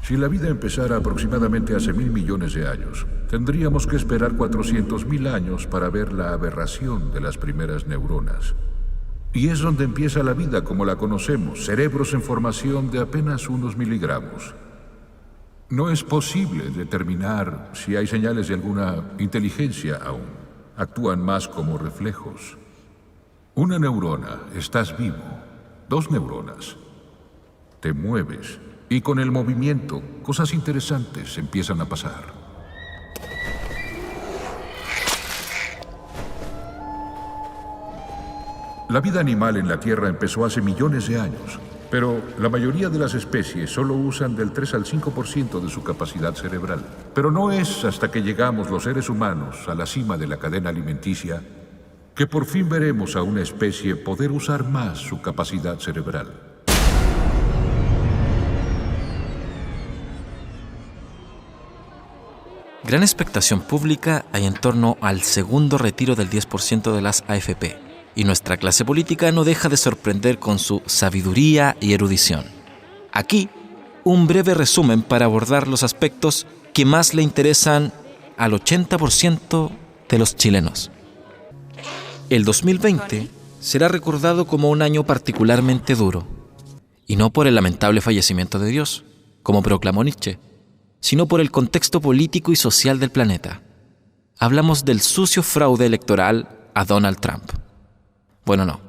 Si la vida empezara aproximadamente hace 1.000 millones de años, tendríamos que esperar 400.000 años para ver la aberración de las primeras neuronas. Y es donde empieza la vida como la conocemos, cerebros en formación de apenas unos miligramos. No es posible determinar si hay señales de alguna inteligencia aún. Actúan más como reflejos. Una neurona, estás vivo. 2 neuronas, te mueves. Y con el movimiento, cosas interesantes empiezan a pasar. La vida animal en la Tierra empezó hace millones de años, pero la mayoría de las especies solo usan del 3 al 5% de su capacidad cerebral. Pero no es hasta que llegamos los seres humanos a la cima de la cadena alimenticia que por fin veremos a una especie poder usar más su capacidad cerebral. Gran expectación pública hay en torno al segundo retiro del 10% de las AFP, y nuestra clase política no deja de sorprender con su sabiduría y erudición. Aquí, un breve resumen para abordar los aspectos que más le interesan al 80% de los chilenos. El 2020 será recordado como un año particularmente duro, y no por el lamentable fallecimiento de Dios, como proclamó Nietzsche, sino por el contexto político y social del planeta. Hablamos del sucio fraude electoral a Donald Trump. Bueno, no.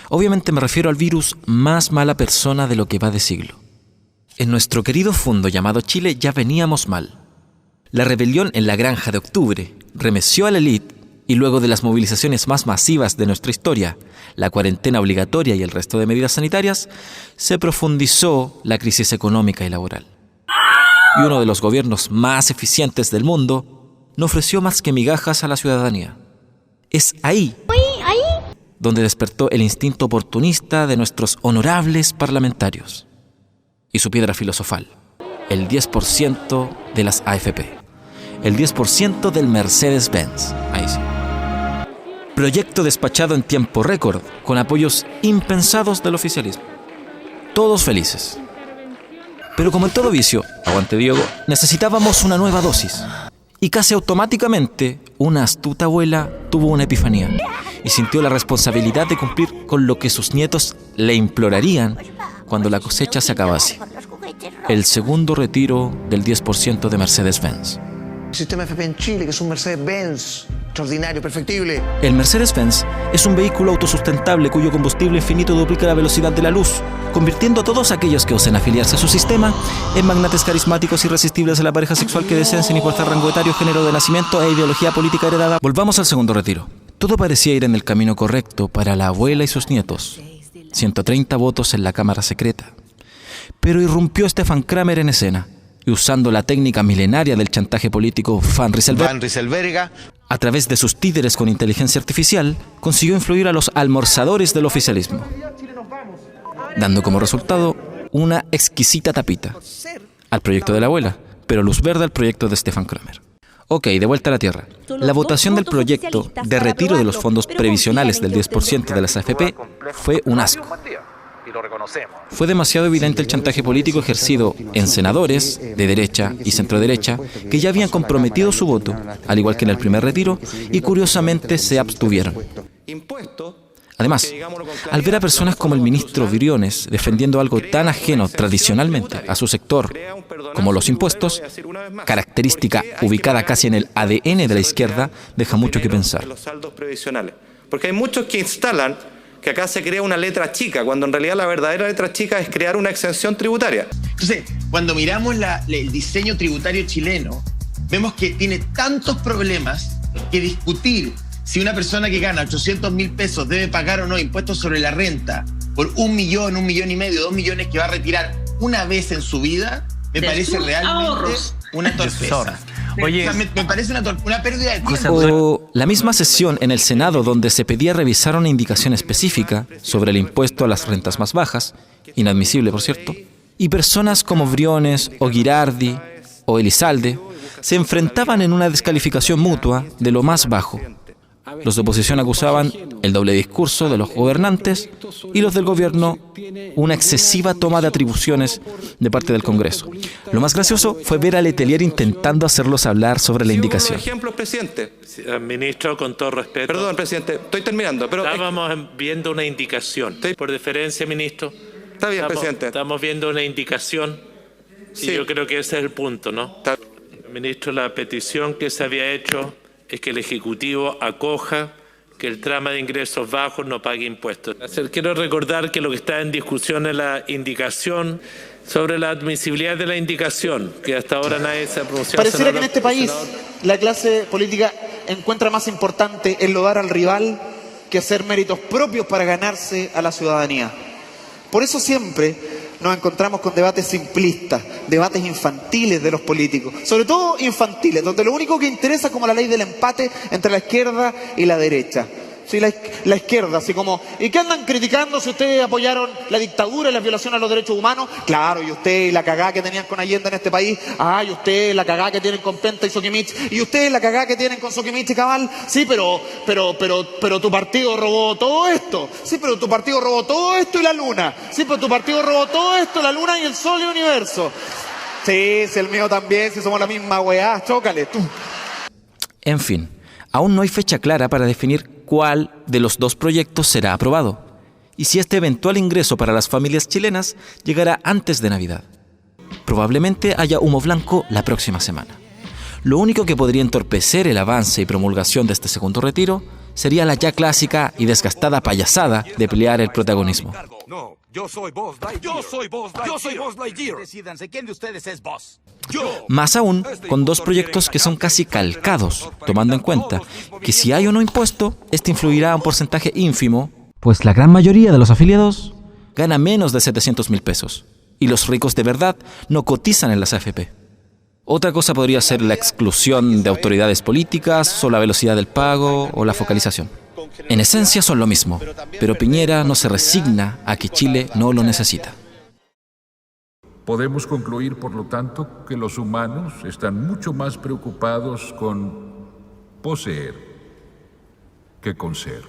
Obviamente me refiero al virus más mala persona de lo que va de siglo. En nuestro querido fundo llamado Chile ya veníamos mal. La rebelión en la Granja de Octubre remeció a la élite y luego de las movilizaciones más masivas de nuestra historia, la cuarentena obligatoria y el resto de medidas sanitarias, se profundizó la crisis económica y laboral. Y uno de los gobiernos más eficientes del mundo no ofreció más que migajas a la ciudadanía. Es ahí donde despertó el instinto oportunista de nuestros honorables parlamentarios. Y su piedra filosofal, el 10% de las AFP, el 10% del Mercedes-Benz. Ahí sí. Proyecto despachado en tiempo récord, con apoyos impensados del oficialismo. Todos felices. Pero como en todo vicio, aguante Diego, necesitábamos una nueva dosis. Y casi automáticamente, una astuta abuela tuvo una epifanía y sintió la responsabilidad de cumplir con lo que sus nietos le implorarían cuando la cosecha se acabase. El segundo retiro del 10% de Mercedes-Benz. El sistema FP en Chile, que es un Mercedes-Benz extraordinario, perfectible. El Mercedes-Benz es un vehículo autosustentable cuyo combustible infinito duplica la velocidad de la luz, convirtiendo a todos aquellos que osen afiliarse a su sistema en magnates carismáticos irresistibles a la pareja sexual que deseen sin importar rango etario, género de nacimiento e ideología política heredada. Volvamos al segundo retiro. Todo parecía ir en el camino correcto para la abuela y sus nietos. 130 votos en la Cámara Secreta. Pero irrumpió Stefan Kramer en escena y usando la técnica milenaria del chantaje político Van Rieselberga, a través de sus títeres con inteligencia artificial, consiguió influir a los almorzadores del oficialismo, dando como resultado una exquisita tapita al proyecto de la abuela, pero luz verde al proyecto de Stefan Kramer. Ok, de vuelta a la tierra. La votación del proyecto de retiro de los fondos previsionales del 10% de las AFP fue un asco. Fue demasiado evidente el chantaje político ejercido en senadores de derecha y centroderecha que ya habían comprometido su voto, al igual que en el primer retiro, y curiosamente se abstuvieron. Además, al ver a personas como el ministro Briones defendiendo algo tan ajeno tradicionalmente a su sector como los impuestos, característica ubicada casi en el ADN de la izquierda, deja mucho que pensar. Porque hay muchos que instalan que acá se crea una letra chica, cuando en realidad la verdadera letra chica es crear una exención tributaria. Entonces, cuando miramos el diseño tributario chileno, vemos que tiene tantos problemas que discutir si una persona que gana 800.000 pesos debe pagar o no impuestos sobre la renta por 1 millón, 1,5 millones, 2 millones que va a retirar una vez en su vida, me parece realmente una torpeza. Oye, o sea, me parece una pérdida de tiempo. O la misma sesión en el Senado donde se pedía revisar una indicación específica sobre el impuesto a las rentas más bajas, inadmisible por cierto, y personas como Briones o Girardi o Elizalde se enfrentaban en una descalificación mutua de lo más bajo, Los de oposición acusaban el doble discurso de los gobernantes y los del gobierno una excesiva toma de atribuciones de parte del Congreso. Lo más gracioso fue ver a Letelier intentando hacerlos hablar sobre la indicación. Ejemplos, presidente. Ministro, con todo respeto. Perdón, presidente, estoy terminando. Pero estábamos viendo una indicación. Por deferencia, ministro. Está bien, presidente. Estamos viendo una indicación y yo creo que ese es el punto, ¿no? Ministro, la petición que se había hecho es que el Ejecutivo acoja que el trama de ingresos bajos no pague impuestos. Quiero recordar que lo que está en discusión es la indicación sobre la admisibilidad de la indicación, que hasta ahora nadie se ha pronunciado. Pareciera que en este país la clase política encuentra más importante enlodar al rival que hacer méritos propios para ganarse a la ciudadanía. Por eso siempre nos encontramos con debates simplistas, debates infantiles de los políticos, sobre todo infantiles, donde lo único que interesa es como la ley del empate entre la izquierda y la derecha. Sí, la izquierda, así como, ¿y qué andan criticando si ustedes apoyaron la dictadura y la violación a los derechos humanos? Claro, y ustedes la cagada que tenían con Allende en este país, y ustedes la cagada que tienen con Penta y Sokimich, y ustedes la cagada que tienen con Sokimich y Cabal, sí, pero tu partido robó todo esto, sí, pero tu partido robó todo esto y la luna, sí, pero tu partido robó todo esto, la luna y el sol y el universo. Sí, si el mío también, si somos la misma weá, chócale, tú. En fin, aún no hay fecha clara para definir cuál de los dos proyectos será aprobado y si este eventual ingreso para las familias chilenas llegará antes de Navidad. Probablemente haya humo blanco la próxima semana. Lo único que podría entorpecer el avance y promulgación de este segundo retiro sería la ya clásica y desgastada payasada de pelear el protagonismo. No, yo soy Buzz Lightyear. Yo soy Buzz Lightyear. Decídanse, ¿quién de ustedes es Buzz? Más aún, con dos proyectos que son casi calcados, tomando en cuenta que si hay o no impuesto, este influirá a un porcentaje ínfimo, pues la gran mayoría de los afiliados gana menos de 700.000 pesos y los ricos de verdad no cotizan en las AFP. Otra cosa podría ser la exclusión de autoridades políticas o la velocidad del pago o la focalización. En esencia son lo mismo, pero Piñera no se resigna a que Chile no lo necesita. Podemos concluir, por lo tanto, que los humanos están mucho más preocupados con poseer que con ser.